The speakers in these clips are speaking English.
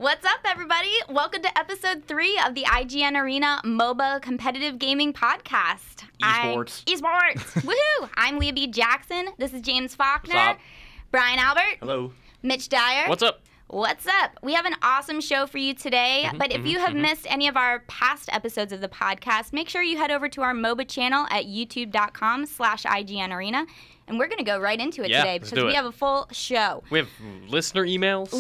What's up, everybody? Welcome to episode 3 of the IGN-Arena-MOBA competitive gaming podcast. eSports. eSports. Woohoo! I'm Leah B. Jackson. This is James Faulkner. What's up? Brian Albert. Hello. Mitch Dyer. What's up? What's up? We have an awesome show for you today, but if you have missed any of our past episodes of the podcast, make sure you head over to our MOBA channel at youtube.com/IGN-Arena, and we're going to go right into it today because we have a full show. We have listener emails.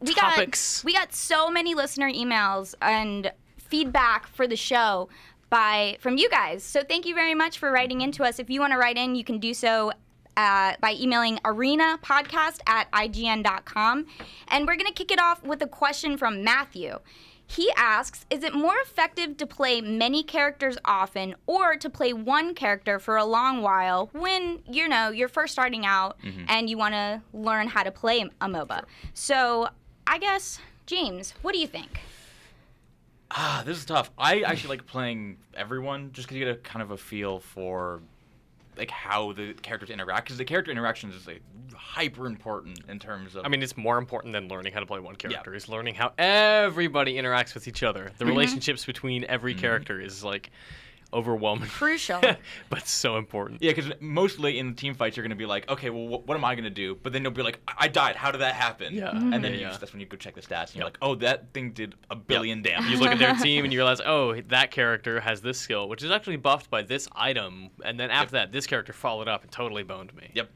We topics. We got so many listener emails and feedback for the show from you guys. So thank you very much for writing into us. If you want to write in, you can do so by emailing arena-podcast@ign.com. And we're going to kick it off with a question from Matthew. He asks, is it more effective to play many characters often or to play one character for a long while when, you're first starting out and you want to learn how to play a MOBA? So I guess, James, what do you think? This is tough. I actually like playing everyone just because you get a kind of a feel for like how the characters interact, because the character interactions is like hyper important in terms of. I mean, it's more important than learning how to play one character. It's learning how everybody interacts with each other. The relationships between every character is like overwhelming. Crucial. But so important. Yeah, because mostly in team fights you're gonna be like, okay, well, what am I gonna do? But then you'll be like, I died. How did that happen? Yeah. And then that's when you go check the stats, and you're like, oh, that thing did a billion damage. You look at their team and you realize, oh, that character has this skill, which is actually buffed by this item, and then after that, this character followed up and totally boned me. Yep.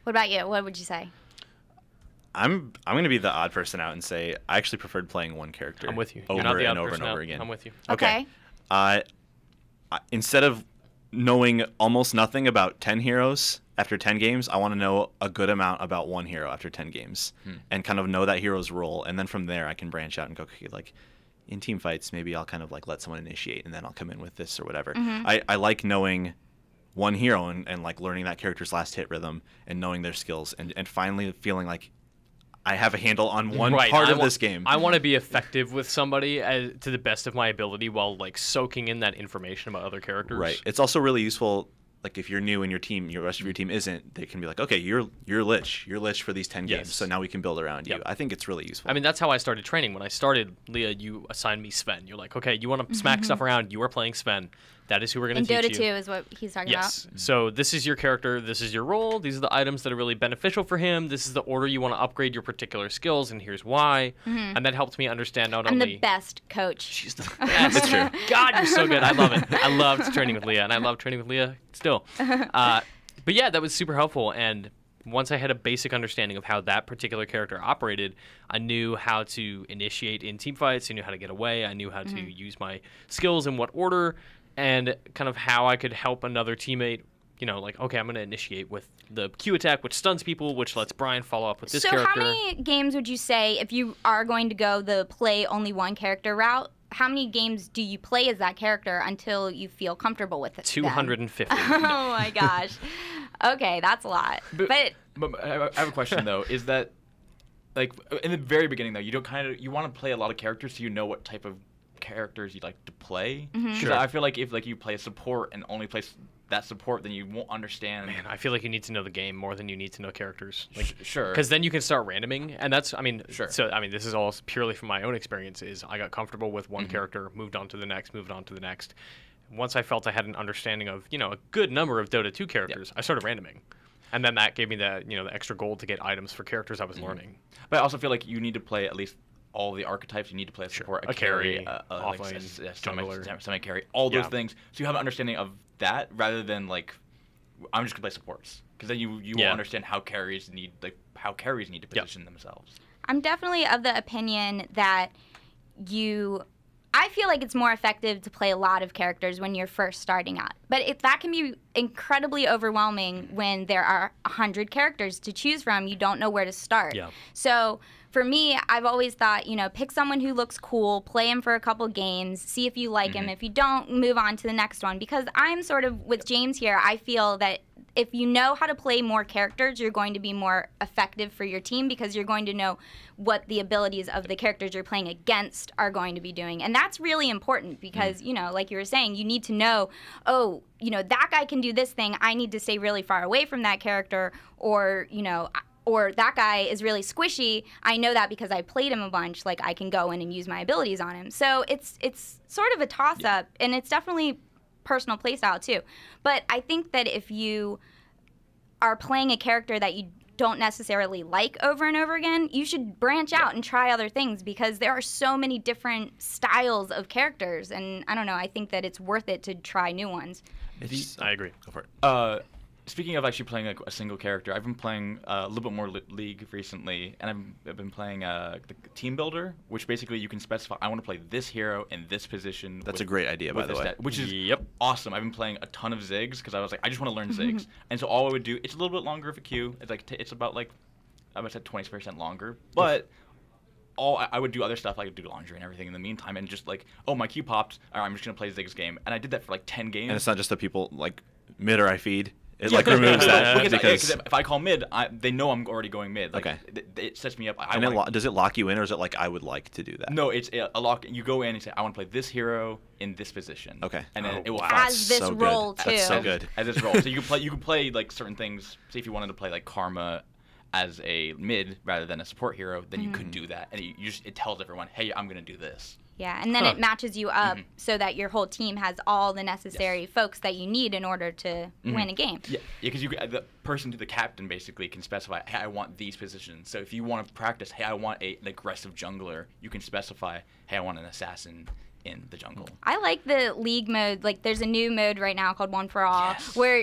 What about you? What would you say? I'm going to be the odd person out and say I actually preferred playing one character. I'm with you. Over You're not the and odd over person and over out. again. I'm with you. Okay. Instead of knowing almost nothing about 10 heroes after 10 games, I want to know a good amount about one hero after 10 games and kind of know that hero's role. And then from there, I can branch out and go, okay, like in team fights, maybe I'll kind of like let someone initiate and then I'll come in with this or whatever. I like knowing one hero and like learning that character's last hit rhythm and knowing their skills and finally feeling like I have a handle on one part of this game. I want to be effective with somebody to the best of my ability while like soaking in that information about other characters. Right. It's also really useful, like if you're new in your team, your rest of your team isn't. They can be like, okay, you're Lich. You're Lich for these 10 games, so now we can build around you. I think it's really useful. I mean, that's how I started training. When I started, Leah, you assigned me Sven. You're like, okay, you want to smack stuff around? You are playing Sven. That is who we're going to teach you. In Dota 2 is what he's talking about. Yes. So this is your character. This is your role. These are the items that are really beneficial for him. This is the order you want to upgrade your particular skills, and here's why. And that helped me understand not only... I'm the best coach. She's the best. That's true. God, you're so good. I love it. I loved training with Leah, and I love training with Leah still. But yeah, that was super helpful. And once I had a basic understanding of how that particular character operated, I knew how to initiate in team fights. I knew how to get away. I knew how to use my skills in what order, and kind of how I could help another teammate, like, okay, I'm going to initiate with the Q attack, which stuns people, which lets Brian follow up with this character. So how many games would you say, if you are going to go the play only one character route, how many games do you play as that character until you feel comfortable with it? 250. Oh my gosh. Okay, that's a lot. But I have a question though. Is that like in the very beginning though, you want to play a lot of characters so you know what type of characters you like to play? Because I feel like if like you play a support and only play that support, then you won't understand. Man, I feel like you need to know the game more than you need to know characters. Like, sure. Because then you can start randoming, and that's, sure. So, this is all purely from my own experiences. I got comfortable with one character, moved on to the next. Once I felt I had an understanding of, a good number of Dota 2 characters, I started randoming. And then that gave me the extra gold to get items for characters I was learning. But I also feel like you need to play at least all the archetypes. You need to play a support, a carry, offlane, jungler, semi-carry, all those things. So you have an understanding of that rather than like, I'm just gonna play supports, because then you will understand how carries need to position themselves. I'm definitely of the opinion that I feel like it's more effective to play a lot of characters when you're first starting out. But that can be incredibly overwhelming when there are 100 characters to choose from. You don't know where to start. Yeah. So for me, I've always thought, pick someone who looks cool, play him for a couple games, see if you like him. If you don't, move on to the next one. Because I'm sort of, with James here, I feel that if you know how to play more characters, you're going to be more effective for your team because you're going to know what the abilities of the characters you're playing against are going to be doing. And that's really important because, like you were saying, you need to know, that guy can do this thing. I need to stay really far away from that character, or, or that guy is really squishy, I know that because I played him a bunch, like I can go in and use my abilities on him. So it's sort of a toss-up, and it's definitely personal playstyle too. But I think that if you are playing a character that you don't necessarily like over and over again, you should branch out and try other things, because there are so many different styles of characters, and I don't know, I think that it's worth it to try new ones. I agree. Go for it. Speaking of actually playing a single character, I've been playing a little bit more League recently, and I've been playing the Team Builder, which basically you can specify, I want to play this hero in this position. That's a great idea, by the way. Which is awesome. I've been playing a ton of Ziggs because I was like, I just want to learn Ziggs. And so all I would do, it's a little bit longer of a queue. It's like it's about like, I would say 20% longer, but I would do other stuff, like do laundry and everything in the meantime, and just like, oh, my queue popped, all right, I'm just going to play Ziggs game. And I did that for like 10 games. And it's not just the people, like, mid or I feed. It like removes that because if I call mid, they know I'm already going mid. Like, okay. It sets me up. Does it lock you in, or is it like I would like to do that? No, it's a lock. You go in and say, I want to play this hero in this position. Okay. And then it will as this role good. too. That's so good. As this role. So you can play like certain things. Say if you wanted to play like Karma as a mid rather than a support hero, then you could do that, and it tells everyone, hey, I'm gonna do this. Yeah, and then it matches you up so that your whole team has all the necessary folks that you need in order to win a game. Yeah, because the person to the captain basically can specify, hey, I want these positions. So if you want to practice, hey, I want an aggressive jungler, you can specify, hey, I want an assassin in the jungle. I like the League mode. Like, there's a new mode right now called One for All, where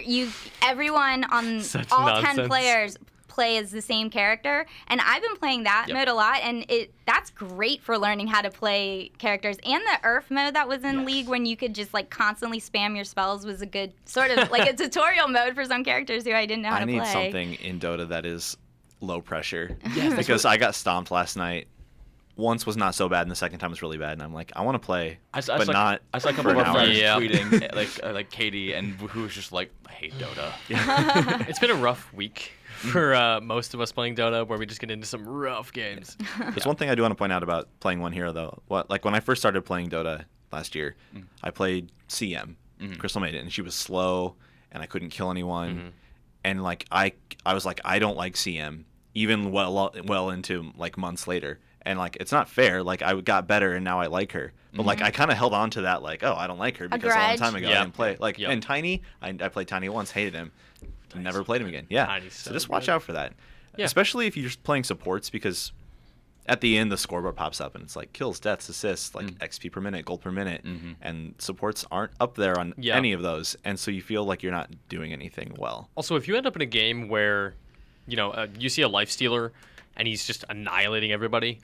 everyone on all 10 players play as the same character, and I've been playing that mode a lot, and that's great for learning how to play characters. And the Earth mode that was in League, when you could just like constantly spam your spells, was a good sort of like a tutorial mode for some characters who I didn't know how to play. I need something in Dota that is low pressure, because I got stomped last night. Once was not so bad, and the second time was really bad, and I'm like, I want to play, but not. I saw a couple of our friends tweeting, like Katie, and who was just like, I hate Dota. It's been a rough week for most of us playing Dota, where we just get into some rough games. There's one thing I do want to point out about playing one hero, though. Like when I first started playing Dota last year, I played CM, Crystal Maiden, and she was slow, and I couldn't kill anyone, and like I was like, I don't like CM, even well into like months later. And, like, it's not fair. Like, I got better, and now I like her. But, like, I kind of held on to that, like, oh, I don't like her because a long time ago I didn't play. Like, and Tiny, I played Tiny once, hated him. Never played him again. Yeah. Tiny's so just watch good. out for that. Yeah. Especially if you're just playing supports, because at the end the scoreboard pops up, and it's like kills, deaths, assists, like XP per minute, gold per minute. And supports aren't up there on any of those. And so you feel like you're not doing anything well. Also, if you end up in a game where, you see a life stealer, and he's just annihilating everybody.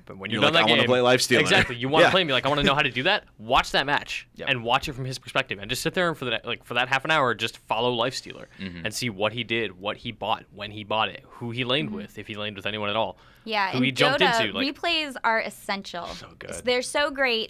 But when you're done like, that game, I want to play Lifestealer. Exactly. You want to play me like, I want to know how to do that. Watch that match and watch it from his perspective, and just sit there and for that half an hour, just follow Lifestealer and see what he did, what he bought, when he bought it, who he laned with, if he laned with anyone at all. Yeah, who in he jumped Dota, into. Like, replays are essential. So good. They're so great.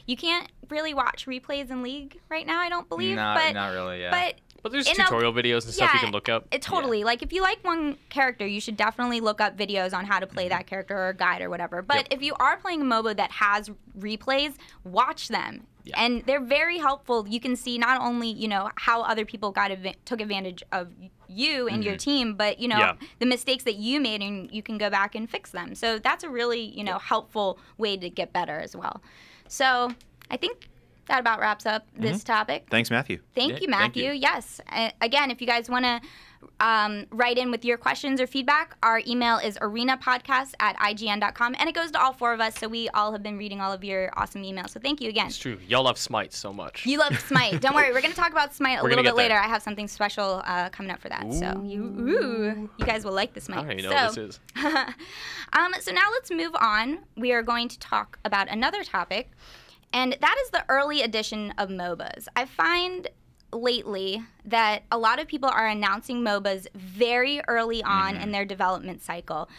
You can't really watch replays in League right now, I don't believe. Not really. Yeah. But there's tutorial videos and stuff you can look up. Totally. Like, if you like one character, you should definitely look up videos on how to play that character, or a guide or whatever. But if you are playing a MOBA that has replays, watch them. Yeah. And they're very helpful. You can see not only, how other people took advantage of you and your team, but, the mistakes that you made, and you can go back and fix them. So that's a really, helpful way to get better as well. So I think that about wraps up this topic. Thanks, Matthew. Thank you, Matthew. Thank you. Yes. Again, if you guys want to write in with your questions or feedback, our email is arenapodcasts@ign.com, and it goes to all four of us, so we all have been reading all of your awesome emails. So thank you again. It's true. Y'all love Smite so much. You love Smite. Don't worry. We're going to talk about Smite a little bit later. I have something special coming up for that. Ooh. So you guys will like the Smite. I don't even know what this is. So now let's move on. We are going to talk about another topic, and that is the early edition of MOBAs. I find lately that a lot of people are announcing MOBAs very early on in their development cycle.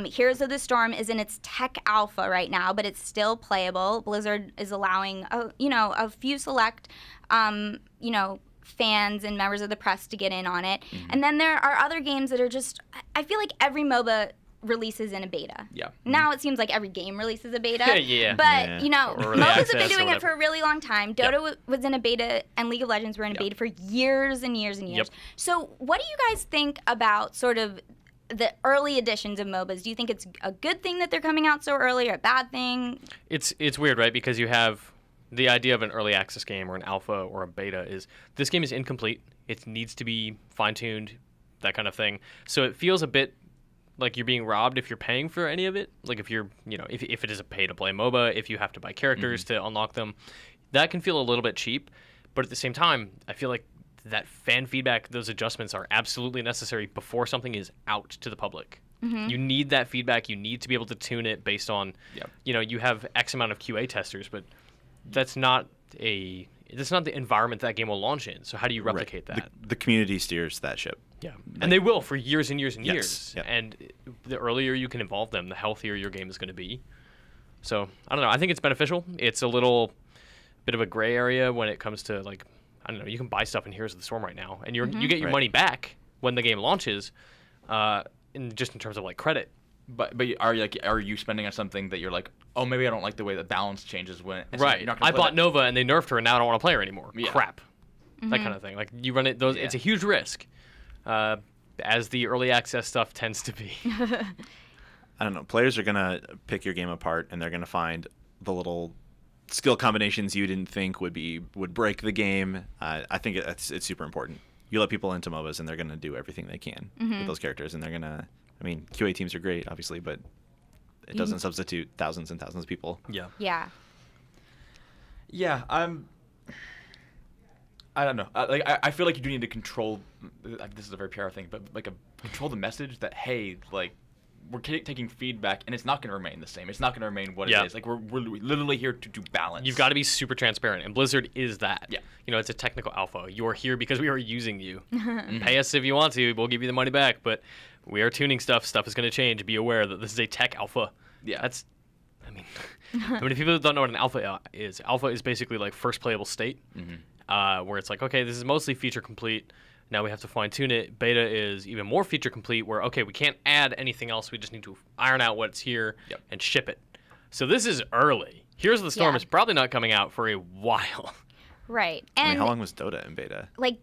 Heroes of the Storm is in its tech alpha right now, but it's still playable. Blizzard is allowing a few select fans and members of the press to get in on it. And then there are other games that are just, I feel like every MOBA releases in a beta. Yeah. Now it seems like every game releases a beta. Yeah. But, early MOBAs have been access doing or it for a really long time. Dota was in a beta, and League of Legends were in a beta for years and years and years. So what do you guys think about sort of the early editions of MOBAs? Do you think it's a good thing that they're coming out so early, or a bad thing? It's weird, right? Because you have the idea of an early access game or an alpha or a beta is this game is incomplete. It needs to be fine-tuned, that kind of thing. So it feels a bit like you're being robbed if you're paying for any of it. Like if you're, if it is a pay-to-play MOBA, if you have to buy characters to unlock them, that can feel a little bit cheap. But at the same time, I feel like that fan feedback, those adjustments are absolutely necessary before something is out to the public. You need that feedback. You need to be able to tune it based on, you have X amount of QA testers, but that's not the environment that game will launch in. So how do you replicate that? The community steers that ship. Yeah, and they will for years and years and years. Yep. And the earlier you can involve them, the healthier your game is going to be. So I don't know. I think it's beneficial. It's a little bit of a gray area when it comes to like, I don't know. You can buy stuff in Heroes of the Storm right now, and you get your money back when the game launches, in terms of like credit. But are you spending on something that you're like, oh, maybe I don't like the way the balance changes when right? I bought Nova and they nerfed her, and now I don't want to play her anymore. Yeah. Crap, that kind of thing. Like you run it. It's a huge risk. As the early access stuff tends to be. I don't know. Players are going to pick your game apart, and they're going to find the little skill combinations you didn't think would break the game. I think it's super important. You let people into MOBAs, and they're going to do everything they can with those characters, and they're going to... I mean, QA teams are great, obviously, but it doesn't substitute thousands and thousands of people. Yeah. Yeah. Yeah, I don't know. I feel like you do need to control. This is a very PR thing, but control the message that hey, like we're taking feedback, and it's not going to remain the same. It's not going to remain what it is. Like we're literally here to do balance. You've got to be super transparent, and Blizzard is that. Yeah. It's a technical alpha. You are here because we are using you. Pay us if you want to. We'll give you the money back, but we are tuning stuff. Stuff is going to change. Be aware that this is a tech alpha. Yeah. How many people don't know what an alpha is? Alpha is basically like first playable state, where it's like, okay, this is mostly feature complete. Now we have to fine tune it. Beta is even more feature complete, where okay, we can't add anything else. We just need to iron out what's here and ship it. So this is early. Heroes of the Storm is probably not coming out for a while. Right. And and how long was Dota in beta? Like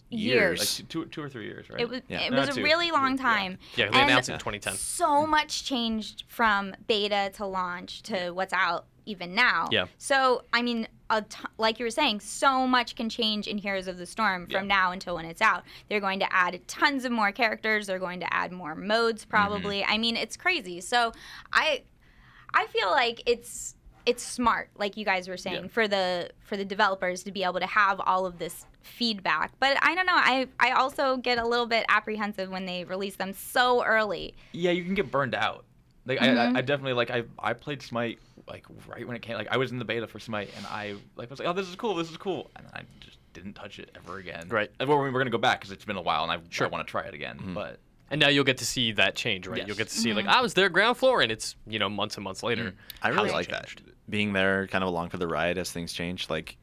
years. Like two or 3 years, right? It was a really long time. Yeah, they announced it in 2010. So much changed from beta to launch to what's out even now. Yeah. So, I mean, like you were saying, so much can change in Heroes of the Storm from now until when it's out. They're going to add tons of more characters. They're going to add more modes, probably. I mean, it's crazy. So, I feel like it's smart, like you guys were saying, for the developers to be able to have all of this feedback. But I don't know. I also get a little bit apprehensive when they release them so early. Yeah, you can get burned out. Like I definitely I played Smite like right when it came. Like I was in the beta for Smite, and I was like, oh, this is cool, and I just didn't touch it ever again. Right. Well, we're gonna go back because it's been a while, and I want to try it again. But and now you'll get to see that change, right? Yes. You'll get to see like I was there ground floor, and it's months and months later. I really like that, being there kind of along for the ride as things change. Like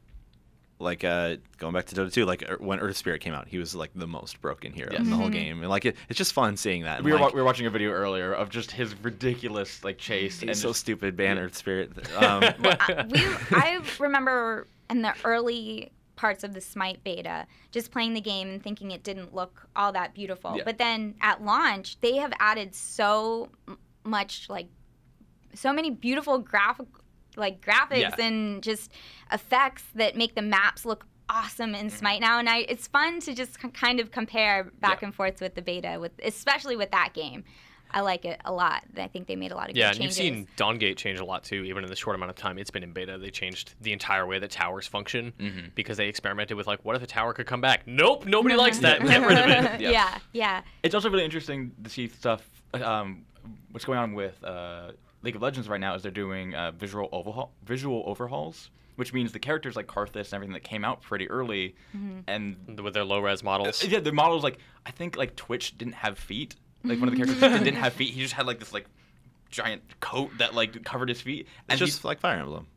going back to Dota 2, like when Earth Spirit came out, he was like the most broken hero in the whole game, and like it's just fun seeing that. We were watching a video earlier of just his ridiculous like chase. He's so stupid, ban Earth Spirit. I remember in the early parts of the Smite beta, just playing the game and thinking it didn't look all that beautiful. Yeah. But then at launch, they have added so much, like so many beautiful graphics and just effects that make the maps look awesome in Smite now. And it's fun to just kind of compare back and forth with the beta, especially with that game. I like it a lot. I think they made a lot of good changes. Yeah, and you've seen Dawngate change a lot too, even in the short amount of time it's been in beta. They changed the entire way that towers function because they experimented with like, what if a tower could come back? Nope, nobody likes that. Get rid of it. Yeah. It's also really interesting to see stuff. What's going on with League of Legends right now is they're doing visual overhauls, which means the characters like Karthus and everything that came out pretty early, and with their low res models. Yeah, the models I think like Twitch didn't have feet. Like one of the characters didn't have feet. He just had like this like giant coat that like covered his feet. And it's just like Fire Emblem.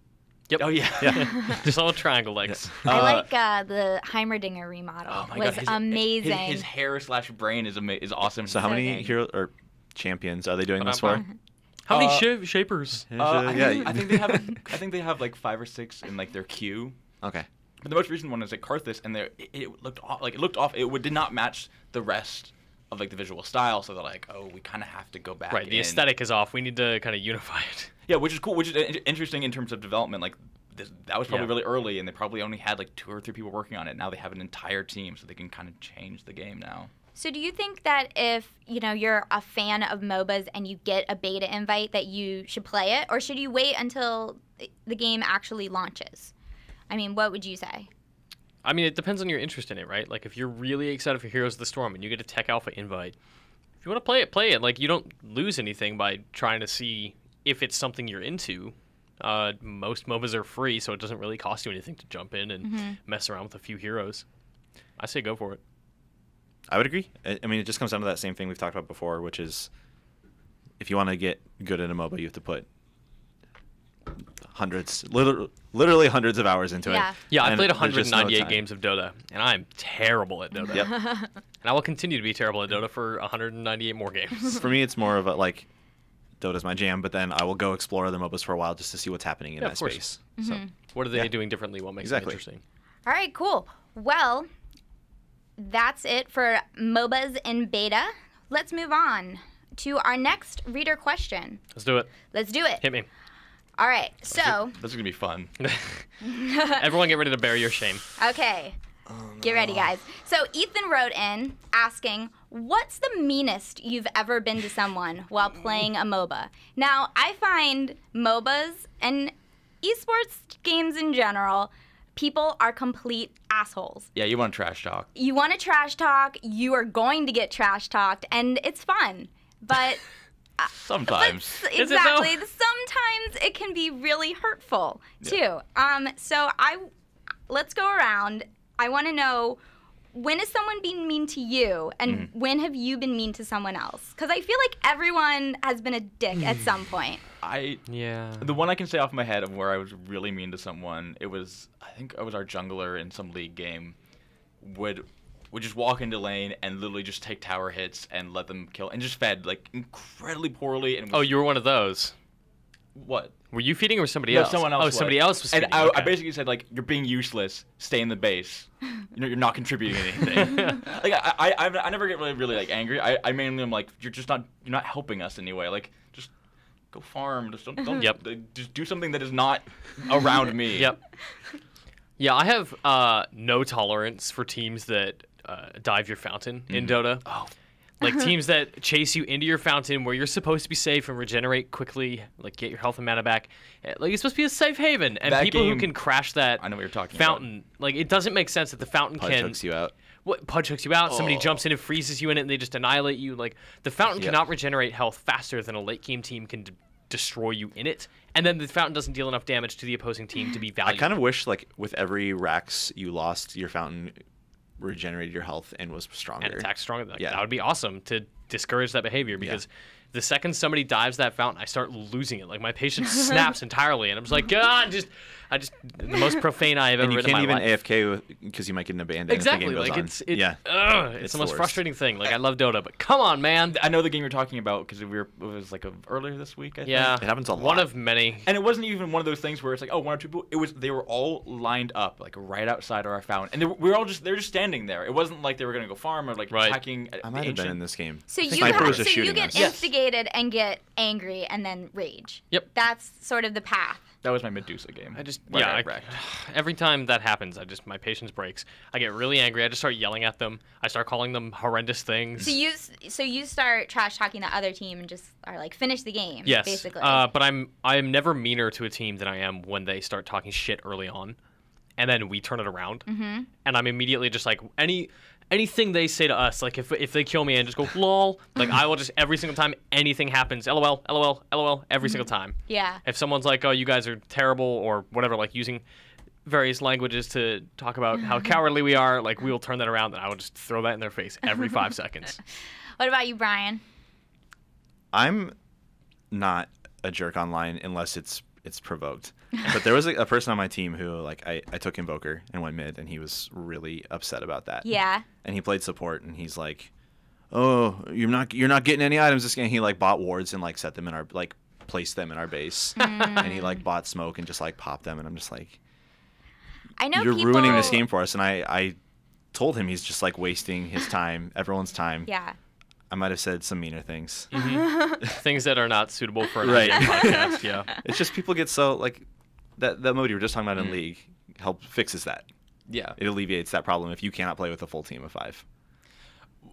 Yep. Oh yeah. Just all triangle legs. I like the Heimerdinger remodel. Oh my was God. amazing. His hair / brain is awesome. So how many hero or champions are they doing this for? How many shapers? I think they have like 5 or 6 in like their queue. Okay. But the most recent one is like Karthus, and it looked off. It did not match the rest of like the visual style, so they're like, oh, we kind of have to go back. Right, the aesthetic is off. We need to kind of unify it. Yeah, which is cool, which is interesting in terms of development. Like that was probably really early, and they probably only had like 2 or 3 people working on it. Now they have an entire team, so they can kind of change the game now. So do you think that if, you're a fan of MOBAs and you get a beta invite that you should play it, or should you wait until the game actually launches? I mean, what would you say? I mean, it depends on your interest in it, right? Like, if you're really excited for Heroes of the Storm and you get a Tech Alpha invite, if you want to play it, play it. Like, you don't lose anything by trying to see if it's something you're into. Most MOBAs are free, so it doesn't really cost you anything to jump in and mess around with a few heroes. I say go for it. I would agree. I mean, it just comes down to that same thing we've talked about before, which is if you want to get good at a MOBA, you have to put literally hundreds of hours into it. Yeah, I played 198 games of Dota, and I'm terrible at Dota. Yep. And I will continue to be terrible at Dota for 198 more games. For me, it's more of a, like, Dota's my jam, but then I will go explore other MOBAs for a while just to see what's happening in that space. So, what are they doing differently? What makes it interesting? All right, cool. Well, that's it for MOBAs in beta. Let's move on to our next reader question. Let's do it. Let's do it. Hit me. All right, so... This is going to be fun. Everyone get ready to bear your shame. Okay. Get ready, guys. So Ethan wrote in asking, what's the meanest you've ever been to someone while playing a MOBA? Now, I find MOBAs and esports games in general, people are complete assholes. Yeah, you want to trash talk. You want to trash talk, you are going to get trash talked, and it's fun. But... Sometimes. Exactly. Sometimes it can be really hurtful, too. So let's go around. I want to know, when is someone being mean to you, and when have you been mean to someone else? Because I feel like everyone has been a dick at some point. The one I can say off my head of where I was really mean to someone, I think it was our jungler in some league game, would just walk into lane and literally just take tower hits and let them kill, and just fed like incredibly poorly. And you were one of those. What? Were you feeding or somebody else? Someone else. Somebody else was feeding. And I basically said, like, you're being useless. Stay in the base. You're not contributing anything. Like I never get really like angry. I mainly am like, you're not helping us anyway. Like, just go farm. Just don't just do something that is not around me. Yep. Yeah, I have no tolerance for teams that dive your fountain in Dota. Oh. Like teams that chase you into your fountain where you're supposed to be safe and regenerate quickly, like get your health and mana back. Like it's supposed to be a safe haven, and that people who can crash that I know what you're talking fountain, about. Like it doesn't make sense that the fountain Pudge hooks you out. Pudge hooks you out. Somebody jumps in and freezes you in it, and they just annihilate you. Like the fountain cannot regenerate health faster than a late game team can destroy you in it, and then the fountain doesn't deal enough damage to the opposing team to be valuable. I kind of wish, like, with every Rax you lost, your fountain regenerated your health and was stronger. And attacked stronger. Like, that would be awesome to discourage that behavior, because the second somebody dives that fountain, I start losing it. Like my patience snaps entirely, and I'm just like, God, I just the most profane I have ever written in my life. And you can't even AFK because you might get an abandoned. Exactly, if the game like goes on. It's the most frustrating thing. Like I love Dota, but come on, man. I know the game you're talking about because it was like earlier this week. I think. Yeah, it happens a lot. One of many. And it wasn't even one of those things where it's like, one or two people. They were all lined up like right outside of our fountain, and we were just standing there. It wasn't like they were gonna go farm or like attacking. I might have been in this game. So you get instigated and get angry and then rage. Yep. That's sort of the path. That was my Medusa game. Every time that happens, my patience breaks. I get really angry. I just start yelling at them. I start calling them horrendous things. So you start trash talking the other team and just are like, finish the game. Yes. Basically. But I am never meaner to a team than I am when they start talking shit early on, and then we turn it around, and I'm immediately just like anything they say to us, like if they kill me and just go lol, like I will just every single time anything happens, lol, lol, lol, every single time. Yeah. If someone's like, oh, you guys are terrible or whatever, like using various languages to talk about how cowardly we are, like we will turn that around and I will just throw that in their face every 5 seconds. What about you, Brian? I'm not a jerk online unless it's provoked. But there was a person on my team who, like, I took Invoker and went mid, and he was really upset about that. Yeah. And he played support, and he's like, "Oh, you're not getting any items this game." He like bought wards and like set them in our placed them in our base, and he like bought smoke and just like popped them, and I'm just like, I know you're ruining this game for us. And I told him he's just like wasting his time, everyone's time. Yeah. I might have said some meaner things. Things that are not suitable for a Right. podcast. Yeah. It's just people get so like that mode you were just talking about in League fixes that. Yeah. It alleviates that problem if you cannot play with a full team of 5.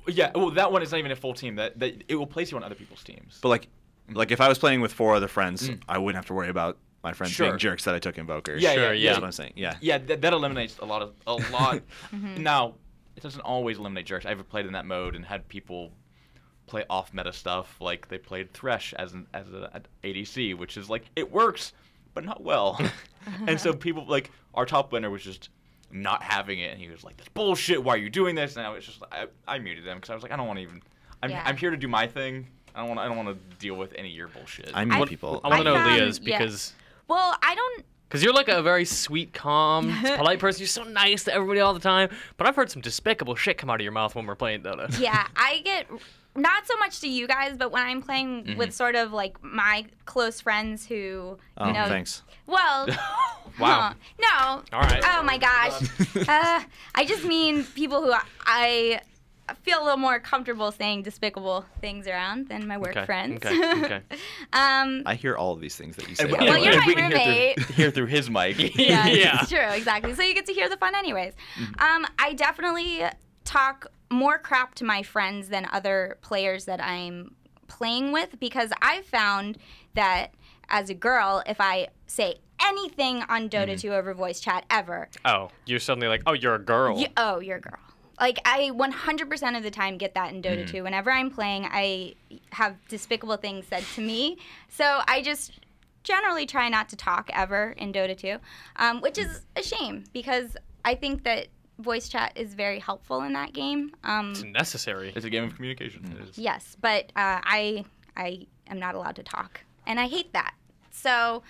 Yeah. Well, that one is not even a full team. That it will place you on other people's teams. But like if I was playing with 4 other friends, I wouldn't have to worry about my friends being jerks that I took invokers. Yeah, Sure, yeah. That's what I'm saying. Yeah. Yeah, that eliminates a lot. Now, it doesn't always eliminate jerks. I've played in that mode and had people play off meta stuff, like they played Thresh as an ADC, which is like it works, but not well. And so people like our top winner was just not having it, and he was like, "That's bullshit. Why are you doing this?" And I was just I muted him because I was like, I don't want to even. I'm here to do my thing. I don't want to deal with any of your bullshit. I mute people. I want to know found- Leah's because. Well, I don't. Because you're like a very sweet, calm, polite person. You're so nice to everybody all the time. But I've heard some despicable shit come out of your mouth when we're playing Dota. Yeah, I get not so much to you guys, but when I'm playing with sort of like my close friends who, you know. Thanks. Well, Wow. No. All right. Oh my gosh. I just mean people who I feel a little more comfortable saying despicable things around than my work friends. Okay. I hear all of these things that you say. Well, you're my we can roommate. hear through his mic. Yeah, Yeah. it's true, exactly. So you get to hear the fun anyways. I definitely talk more crap to my friends than other players that I'm playing with because I've found that as a girl, if I say anything on Dota 2 over voice chat ever, Oh, you're suddenly like, oh, you're a girl. you're a girl. Like, I 100% of the time get that in Dota 2. Whenever I'm playing, I have despicable things said to me. So I just generally try not to talk ever in Dota 2, which is a shame because I think that voice chat is very helpful in that game. It's necessary. It's a game of communication. It is. Yes, but I am not allowed to talk, and I hate that. So,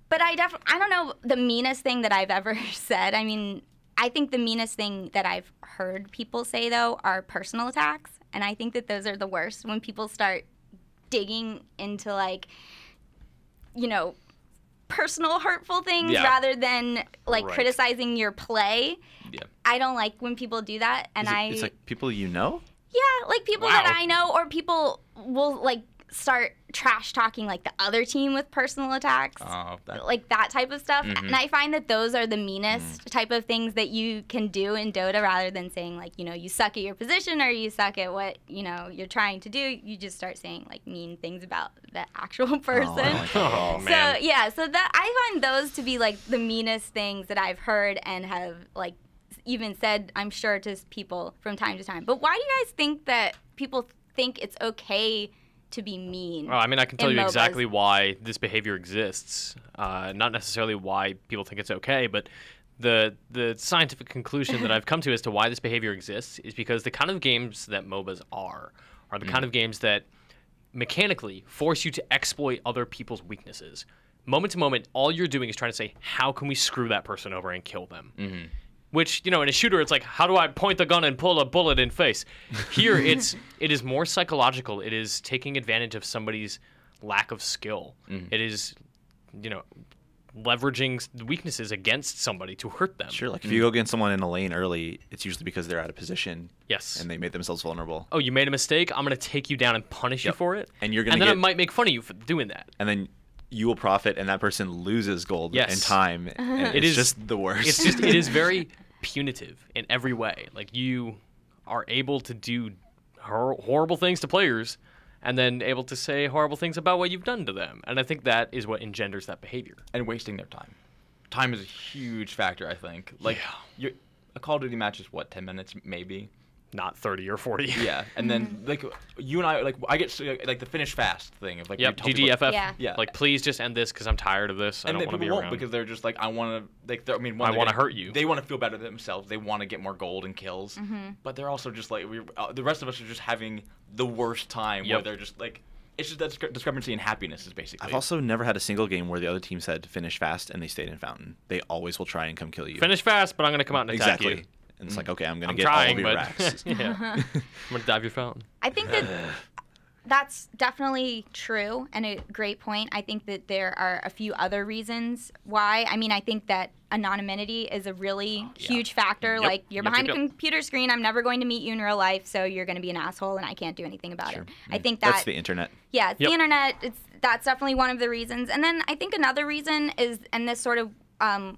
but I don't know the meanest thing that I've ever said. I mean, I think the meanest thing that I've heard people say, though, are personal attacks. And I think that those are the worst when people start digging into, like, you know, personal hurtful things rather than, like, criticizing your play. Yeah. I don't like when people do that. And It's like people you know? Yeah, like people that I know, or people will, like, start trash talking like the other team with personal attacks, like that type of stuff. And I find that those are the meanest type of things that you can do in Dota rather than saying like, you know, you suck at your position or you suck at what, you know, you're trying to do. You just start saying like mean things about the actual person. Oh, man. So yeah, so that I find those to be like the meanest things that I've heard and have like even said, I'm sure, to people from time to time. But why do you guys think that people think it's okay to be mean? Well, I mean, I can tell you MOBAs? exactly why this behavior exists. Not necessarily why people think it's okay, but the scientific conclusion that I've come to as to why this behavior exists is because the kind of games that MOBAs are the kind of games that mechanically force you to exploit other people's weaknesses. Moment to moment, all you're doing is trying to say, how can we screw that person over and kill them? Which, you know, in a shooter, it's like, how do I point the gun and pull a bullet in face? Here, it is more psychological. It is taking advantage of somebody's lack of skill. It is, you know, leveraging weaknesses against somebody to hurt them. Sure, like if you go against someone in a lane early, it's usually because they're out of position. Yes. And they made themselves vulnerable. Oh, you made a mistake? I'm going to take you down and punish you for it? And you're going And to then I might make fun of you for doing that. And then you will profit, and that person loses gold and time. And It it's is just the worst. It's just, it is very punitive in every way. Like, you are able to do horrible things to players and then able to say horrible things about what you've done to them. And I think that is what engenders that behavior. And wasting their time. Time is a huge factor, I think. Like, a Call of Duty match is, what, 10 minutes maybe? Not 30 or 40. Yeah, and then, like, you and I, like, I get, like, the finish fast thing. Of, like, Yep, when you tell people, Yeah. GGFF. Like, please just end this because I'm tired of this. I and don't want to be people around. won't because they're just like, I want to, like, I mean, I want to hurt you. They want to feel better themselves. They want to get more gold and kills. But they're also just like, the rest of us are just having the worst time where they're just like, it's just that discrepancy in happiness is basically. I've also never had a single game where the other team said finish fast and they stayed in fountain. They always will try and come kill you. Finish fast, but I'm going to come out and attack exactly. you. And it's like, okay, I'm going to I'm get trying, all of your but racks. yeah. I'm going to dive your fountain. I think that that's definitely true and a great point. I think that there are a few other reasons why. I mean, I think that anonymity is a really huge factor. Yep. Like, you're behind a computer screen. I'm never going to meet you in real life, so you're going to be an asshole, and I can't do anything about it. I think that's the internet. Yeah, it's the internet. That's definitely one of the reasons. And then I think another reason is, and this sort of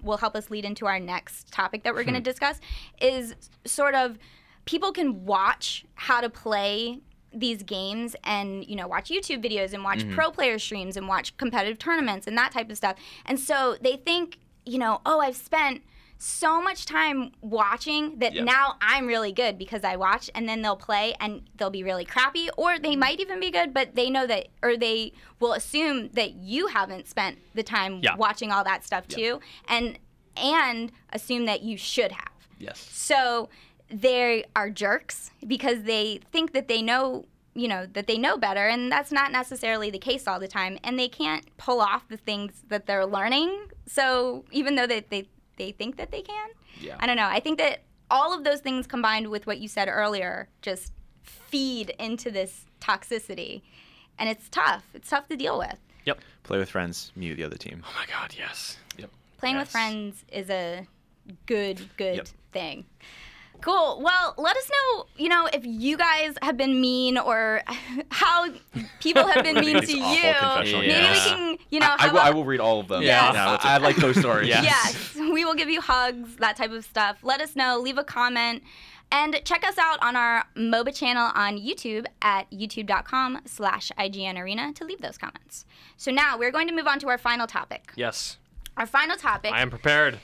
will help us lead into our next topic that we're going to discuss, is sort of people can watch how to play these games and, you know, watch YouTube videos and watch pro player streams and watch competitive tournaments and that type of stuff. And so they think, you know, oh, I've spent so much time watching that now I'm really good because I watched, and then they'll play and they'll be really crappy, or they might even be good, but they know that, or they will assume that you haven't spent the time watching all that stuff too, and assume that you should have. Yes. So they are jerks because they think that they know, you know, that they know better, and that's not necessarily the case all the time, and they can't pull off the things that they're learning. So even though they think that they can, I don't know. I think that all of those things combined with what you said earlier just feed into this toxicity, and it's tough. It's tough to deal with. Yep. Play with friends, mute the other team. Oh my God, yes. Yep. Playing with friends is a good thing. Cool. Well, let us know, you know, if you guys have been mean or how people have been mean to you. Maybe we can, you know, I will read all of them. Yes. I like those stories. Yes. We will give you hugs, that type of stuff. Let us know. Leave a comment. And check us out on our MOBA channel on YouTube at youtube.com/IGN-Arena to leave those comments. So now we're going to move on to our final topic. Yes. Our final topic. I am prepared.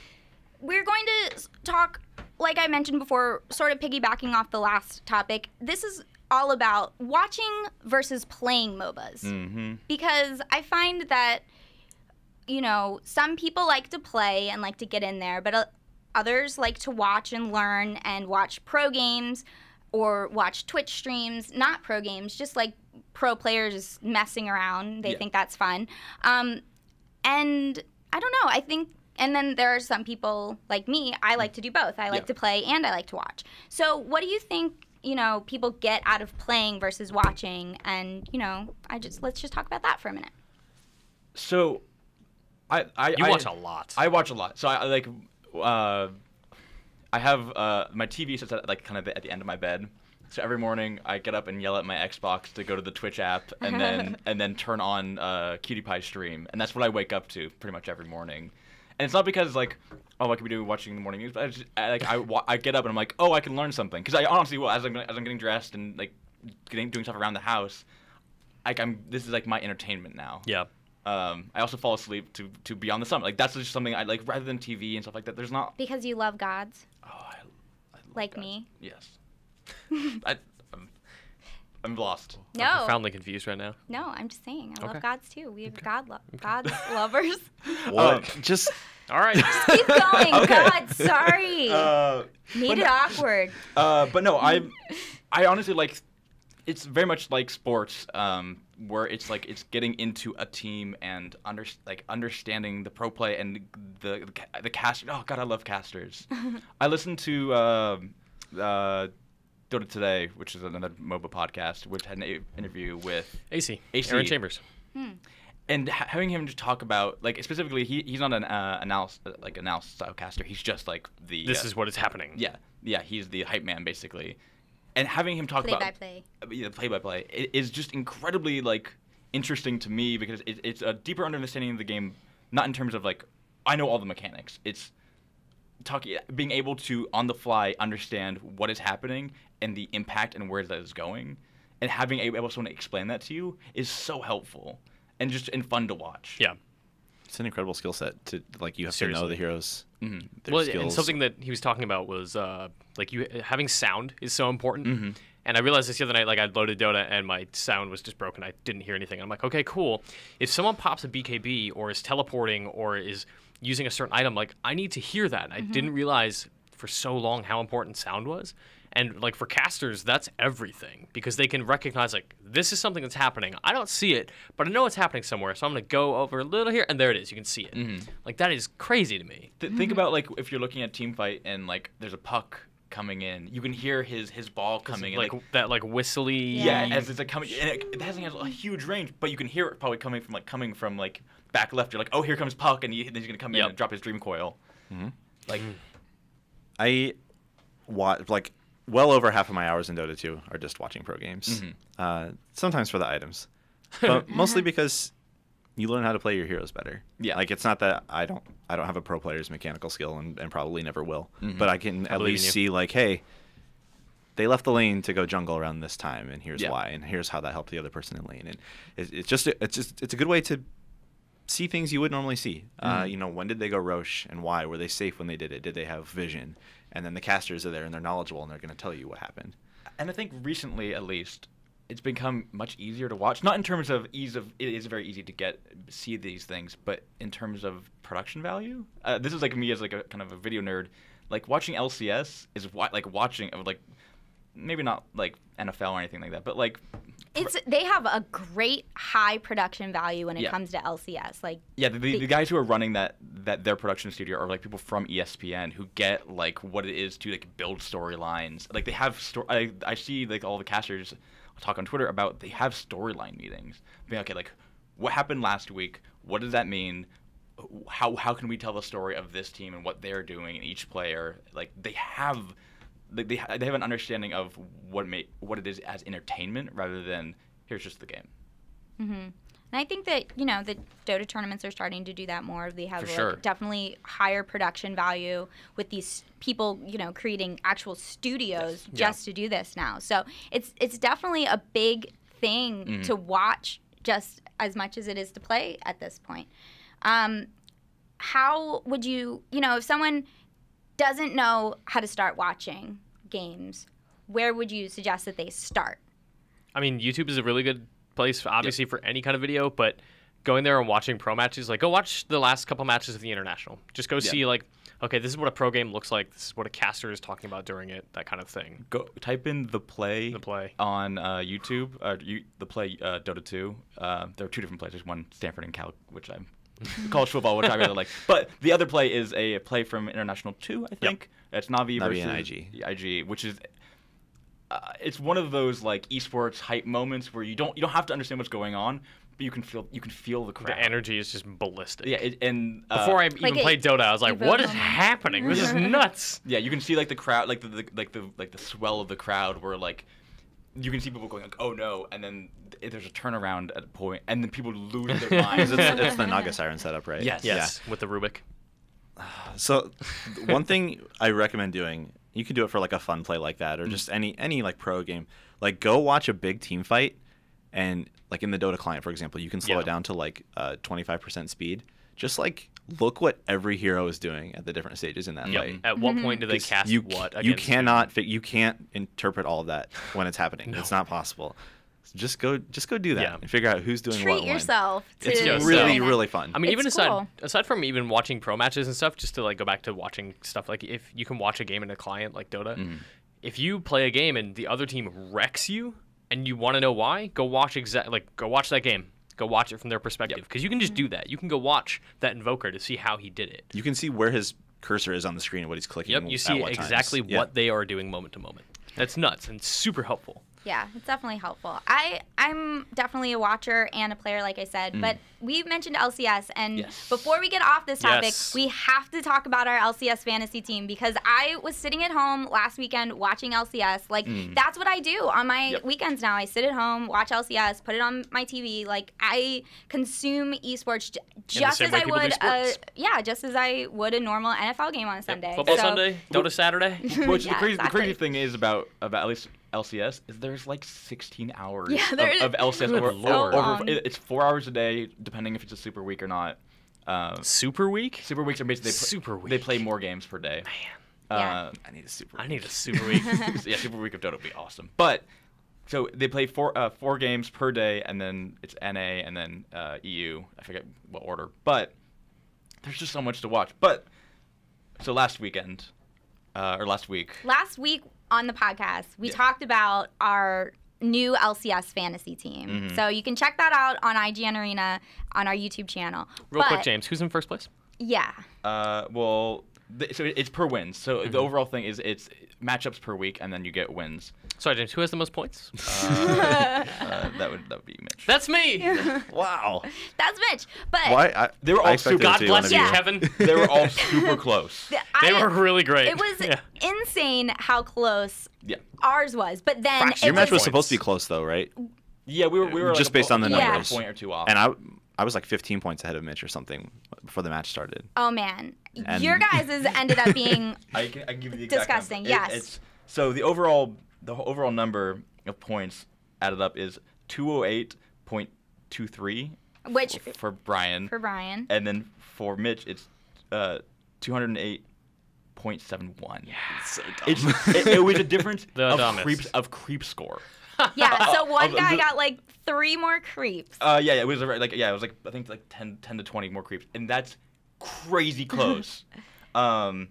We're going to talk, like I mentioned before, sort of piggybacking off the last topic. This is all about watching versus playing MOBAs. Because I find that, you know, some people like to play and like to get in there, but others like to watch and learn and watch pro games or watch Twitch streams, not pro games, just like pro players messing around. They think that's fun. And I don't know, I think. And then there are some people like me, I like to do both. I like to play and I like to watch. So what do you think, you know, people get out of playing versus watching? And, you know, let's just talk about that for a minute. So I watch a lot. I watch a lot. So I like I have my TV sits at like kind of at the end of my bed. So every morning I get up and yell at my Xbox to go to the Twitch app and then turn on Cutie Pie stream, and that's what I wake up to pretty much every morning. And it's not because like, oh, what can we do watching the morning news? But I get up and I'm like, oh, I can learn something. Because I honestly will, as I'm getting dressed and like doing stuff around the house, like this is like my entertainment now. Yeah. I also fall asleep to Beyond the Summit. Like that's just something I like rather than TV and stuff like that. There's not. Because you love gods. Oh, I love like gods. Me. Yes. I'm lost. No. I'm profoundly confused right now. No, I'm just saying. I love gods too. We have gods lovers. What? Just all right. Just keep going. God, sorry. Made it awkward. But no, I honestly like. It's very much like sports, where it's like it's getting into a team and understanding the pro play and the cast. Oh God, I love casters. I listened to Dota Today, which is another MOBA podcast, which had an interview with AC. Aaron Chambers. And having him just talk about, like, specifically, he's not an analysis style caster. He's just like the. This is what is happening. Yeah. He's the hype man basically, and having him talk about play-by-play is just incredibly like interesting to me because it's a deeper understanding of the game, not in terms of like I know all the mechanics. It's being able to on the fly understand what is happening and the impact and where that is going, and having able someone to explain that to you is so helpful and fun to watch. Yeah, it's an incredible skill set to like you have to know the heroes. Their skills. And something that he was talking about was like having sound is so important. And I realized this the other night, like I loaded Dota and my sound was just broken. I didn't hear anything. I'm like, okay, cool. If someone pops a BKB or is teleporting or is using a certain item, like I need to hear that. I didn't realize for so long how important sound was. And like for casters, that's everything because they can recognize like this is something that's happening. I don't see it, but I know it's happening somewhere. So I'm gonna go over a little here, and there it is. You can see it. Like that is crazy to me. Think about like if you're looking at team fight and like there's a puck coming in. You can hear his ball coming in. Like that like whistly. Yeah, as it's like coming, and it has a huge range, but you can hear it probably coming from back left. You're like, oh, here comes Puck, and then he's gonna come in and drop his Dream Coil. Mm-hmm. Like, I watch like well over half of my hours in Dota 2 are just watching pro games. Mm-hmm. Sometimes for the items, but mostly because you learn how to play your heroes better. Yeah. Like it's not that I don't have a pro player's mechanical skill and probably never will. Mm-hmm. But I can at least see like, hey, they left the lane to go jungle around this time, and here's why, and here's how that helped the other person in lane. And it's a good way to see things you would normally see. You know, when did they go Roche and why? Were they safe when they did it? Did they have vision? And then the casters are there and they're knowledgeable and they're going to tell you what happened. And I think recently, at least, it's become much easier to watch. Not in terms of ease of, it is very easy to see these things, but in terms of production value. This is like me as like a kind of a video nerd. Like watching LCS is like watching maybe not like NFL or anything like that, but like they have a great high production value when it comes to LCS. Like the guys who are running that their production studio are like people from ESPN who get like what it is to like build storylines. Like they have I see like all the casters talk on Twitter about they have storyline meetings. Being okay, like what happened last week? What does that mean? How can we tell the story of this team and what they're doing and each player? Like they have an understanding of what it is as entertainment rather than here's just the game. Mm-hmm. And I think that the Dota tournaments are starting to do that more. They have definitely higher production value with these people creating actual studios just to do this now. So it's definitely a big thing to watch just as much as it is to play at this point. How would you if someone doesn't know how to start watching games, where would you suggest that they start? I mean, YouTube is a really good place, obviously, for any kind of video, but going there and watching pro matches, like go watch the last couple matches of the International. Just go see like, okay, this is what a pro game looks like. This is what a caster is talking about during it, that kind of thing. Go type in the play on YouTube, the play Dota 2. There are two different plays. There's one Stanford and Cal, which I'm college football, which I really like. But the other play is a play from International 2, I think. It's Navi versus and IG, which is it's one of those like eSports hype moments where you don't have to understand what's going on, but you can feel the crowd. The energy is just ballistic. Yeah, and before I even played Dota, I was like, "What is happening? This is nuts!" Yeah, you can see like the crowd, like the swell of the crowd, where like you can see people going like, "Oh no!" and then there's a turnaround at a point, and then people lose their minds. It's the Naga Siren setup, right? Yes, with the Rubik. So one thing I recommend doing, you can do it for like a fun play like that, or just any like pro game. Like go watch a big team fight, and like in the Dota client, for example, you can slow it down to like 25% speed. Just like look what every hero is doing at the different stages in that fight. At what point do they cast what? You can't interpret all of that when it's happening. It's not possible. So just go do that and figure out who's doing what. Treat yourself. It's really fun. I mean, even cool. aside from even watching pro matches and stuff, just to like go back to watching stuff, like if you can watch a game in a client like Dota, if you play a game and the other team wrecks you and you want to know why, go watch that game. Go watch it from their perspective, because you can just do that. You can go watch that Invoker to see how he did it. You can see where his cursor is on the screen and what he's clicking. Yep, you see exactly what they are doing moment to moment. That's nuts and super helpful. Yeah, it's definitely helpful. I'm definitely a watcher and a player, like I said, but we mentioned LCS, and before we get off this topic, we have to talk about our LCS fantasy team, because I was sitting at home last weekend watching LCS. Like, that's what I do on my weekends now. I sit at home, watch LCS, put it on my TV. Like, I consume esports just as I would, just as I would a normal NFL game on a Sunday. Football Sunday, Dota Saturday. Which the crazy thing is about at least LCS is there's like 16 hours of LCS over it's 4 hours a day, depending if it's a super week or not. Super week? Super weeks are basically they play more games per day. Man, I need a super week. Yeah, super week of Dota would be awesome. But so they play four games per day, and then it's NA and then EU. I forget what order, but there's just so much to watch. But so last week on the podcast, we talked about our new LCS fantasy team. So you can check that out on IGN Arena on our YouTube channel. Real quick, James, who's in first place? Yeah. So it's per win. So the overall thing is it's matchups per week, and then you get wins. Sorry, James. Who has the most points? That would be Mitch. That's me. Wow. That's Mitch. But Why? They were all super. God bless you, Yeah. Kevin. They were all super close. They were really great. It was insane how close ours was. But then Your match was supposed to be close, though, right? Yeah, we were just like based on the numbers. A point or two off. And I was like 15 points ahead of Mitch or something before the match started. Oh man, And your guys' ended up being I can give you the exact disgusting. number. Yes. So the overall number of points added up is 208.23. Which for Brian. For Brian. And then for Mitch, it's 208.71. Yeah, it's so dumb. It was a difference dumbest. of creep score. Yeah, so one guy got like 3 more creeps. It was like I think like 10 to 20 more creeps, and that's crazy close. Honestly,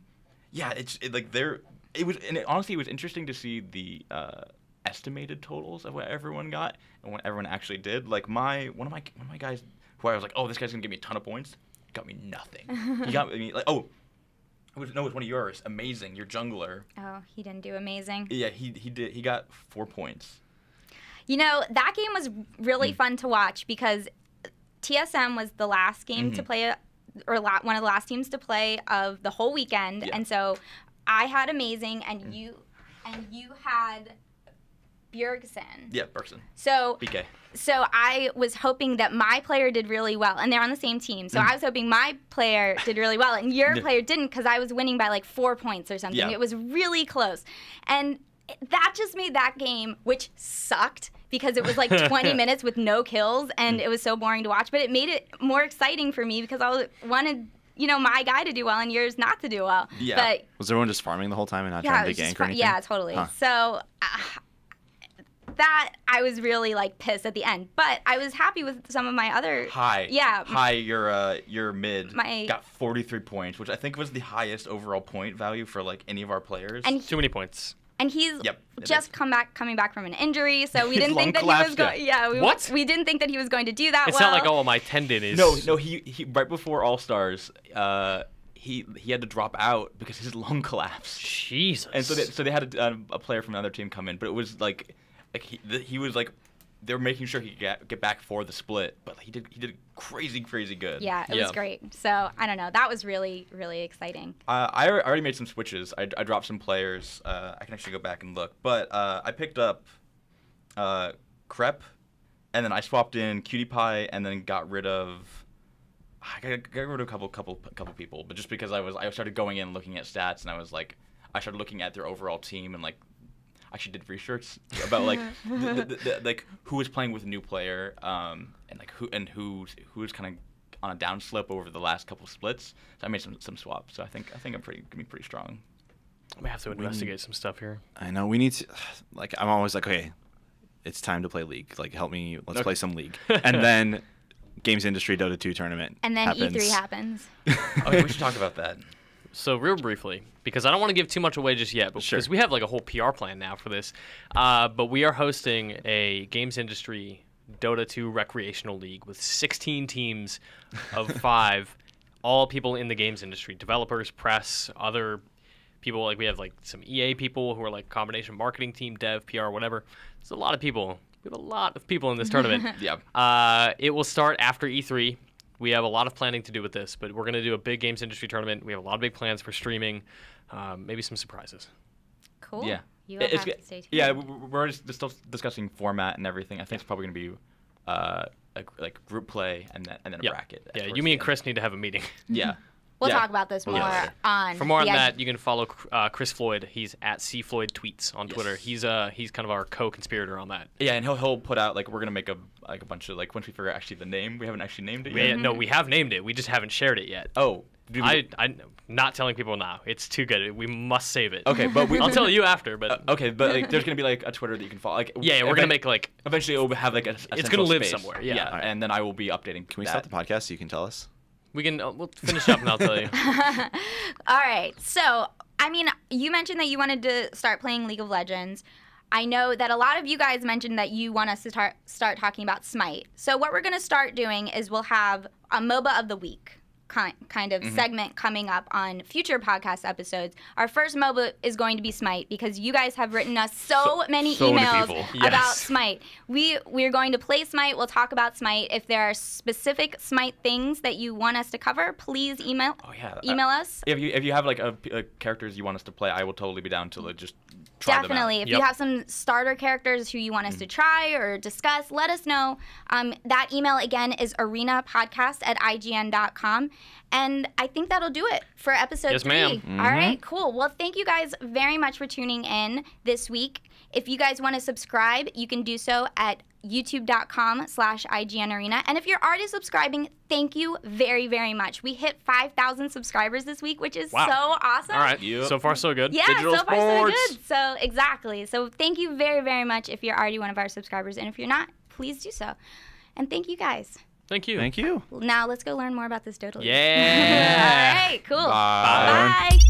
it was interesting to see the estimated totals of what everyone got and what everyone actually did. Like one of my guys, who I was like, oh, this guy's gonna give me a ton of points, got me nothing. He got me like, oh. It was one of yours. Amazing, your jungler. Oh, he didn't do amazing. Yeah, he did. He got 4 points. You know, that game was really fun to watch because TSM was the last game to play, one of the last teams to play of the whole weekend, and so I had amazing, and you had Bjergsen. Yeah, Bergson. So BK. So I was hoping that my player did really well, and they're on the same team. So I was hoping my player did really well, and your player didn't because I was winning by like 4 points or something. Yeah. It was really close, and that just made that game, which sucked because it was like 20 minutes with no kills, and it was so boring to watch. But it made it more exciting for me because I wanted my guy to do well and yours not to do well. Yeah. But was everyone just farming the whole time and not trying to gank or anything? Yeah, totally. Huh. So. That I was really like pissed at the end, but I was happy with some of my other. Your mid got 43 points, which I think was the highest overall point value for like any of our players. And too many points. And he's just coming back from an injury, so we didn't think that he was going. We didn't think that he was going to do that. It's not like my tendon is. No. He right before All Stars, he had to drop out because his lung collapsed. Jesus. And so they had a player from another team come in, but it was like he was like they were making sure he could get back for the split, but he did crazy good. Yeah, it was great. So I don't know, that was really exciting. I already made some switches. I dropped some players. I can actually go back and look, but I picked up Crep, and then I swapped in Cutie Pie, and then got rid of. I got rid of a couple people, but just because I started going in looking at stats, and I started looking at their overall team and actually did research about like who was playing with a new player, and who was kind of on a downslope over the last couple splits. So I made some swaps. So I think I'm gonna be pretty strong. I'm gonna have to investigate some stuff here. I know we need to. I'm always like, okay, it's time to play League. Help me. Let's play some League. And then Games Industry Dota 2 tournament. And then happens. E3 happens. Okay, we should talk about that. So real briefly, because I don't want to give too much away just yet, but because we have a whole PR plan now for this, but we are hosting a Games Industry Dota 2 recreational league with 16 teams of 5, all people in the games industry, developers, press, other people. We have some EA people who are combination marketing team, dev, PR, whatever. There's a lot of people. We have a lot of people in this tournament. It will start after E3. We have a lot of planning to do with this, but we're going to do a big games industry tournament. We have a lot of big plans for streaming, maybe some surprises. Cool. Yeah. You will have to stay tuned. Yeah, we're just still discussing format and everything. I think it's probably going to be a group play and then a bracket. Yeah, you, me, and Chris need to have a more We'll talk about this more on. For more on that, you can follow Chris Floyd. He's at CFloydTweets on Twitter. He's kind of our co-conspirator on that. Yeah, and he'll put out we're gonna make a bunch of once we figure out actually the name. We haven't actually named it yet. No, we have named it. We just haven't shared it yet. Oh, I'm not telling people now. It's too good. We must save it. Okay, but I'll tell you after. But okay, but there's gonna be a Twitter that you can follow. We're gonna make eventually it will have a it's gonna live space. somewhere. Yeah, right. And then I will be updating. Can we stop the podcast so you can tell us? We can. We'll finish up and I'll tell you. All right. So, you mentioned that you wanted to start playing League of Legends. I know that a lot of you guys mentioned that you want us to start talking about Smite. So what we're going to start doing is we'll have a MOBA of the week. kind of segment coming up on future podcast episodes. Our first MOBA is going to be Smite, because you guys have written us so many emails about Smite. We're going to play Smite. We'll talk about Smite. If there are specific Smite things that you want us to cover, please email us. If you have like characters you want us to play, I will totally be down to just try them out. If you have some starter characters who you want us to try or discuss, let us know. That email again is arena-podcasts@ign.com. And I think that'll do it for episode 3. Yes, ma'am. All right, cool. Well, thank you guys very much for tuning in this week. If you guys want to subscribe, you can do so at youtube.com/IGN-Arena. And if you're already subscribing, thank you very, very much. We hit 5,000 subscribers this week, which is so awesome. All right. So far, so good. Yeah, Digital so far, sports. so good. So, exactly. So, thank you very, very much if you're already one of our subscribers. And if you're not, please do so. And thank you guys. Thank you. Thank you. Now, let's go learn more about this Doodle. Yeah. All right, cool. Bye. Bye.